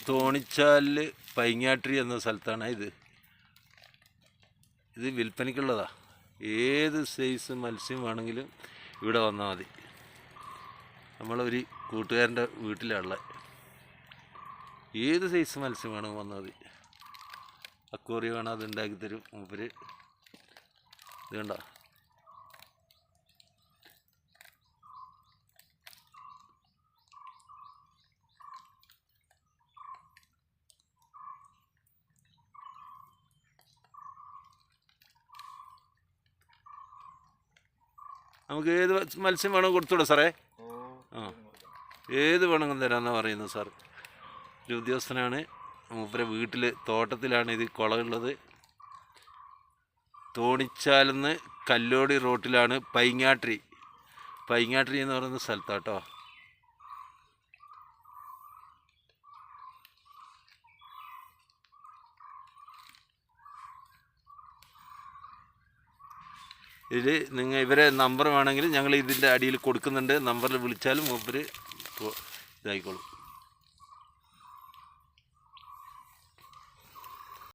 തോണിച്ചാലിൽ പൈങ്ങാട്രി എന്ന സ്ഥലത്താണ് ഇത്. ഇത് വിൽപ്പനയ്ക്കുള്ളതാ. ഏത് സൈസ് മത്സ്യം വേണമെങ്കിലും ഇവിടെ വന്നാൽ മതി. നമ്മളൊരു കൂട്ടുകാരൻ്റെ വീട്ടിലുള്ള ഏത് സൈസ് മത്സ്യം വേണമെങ്കിൽ വന്നാൽ മതി. അക്വേറിയം വേണം, അത് ഉണ്ടാക്കി തരും മൂപ്പര്. ഇത് കണ്ടോ, നമുക്ക് ഏത് മത്സ്യം വേണമെങ്കിൽ കൊടുത്തൂടെ സാറേ? ആ, ഏത് വേണമെങ്കിലും തരാമെന്നാണ് പറയുന്നത് സാർ. ഒരു ഉദ്യോഗസ്ഥനാണ്. മൂപ്പരെ വീട്ടിൽ തോട്ടത്തിലാണ് ഇത് കുളമുള്ളത്. തോണിച്ചാലെന്ന് കല്ലോടി റോട്ടിലാണ് പൈങ്ങാട്രി എന്ന് പറയുന്ന സ്ഥലത്താട്ടോ. ഇതിൽ ഇവരെ നമ്പർ വേണമെങ്കിൽ ഞങ്ങൾ ഇതിൻ്റെ അടിയിൽ കൊടുക്കുന്നുണ്ട്. നമ്പറിൽ വിളിച്ചാലും മൂപ്പര് ഇതായിക്കോളും.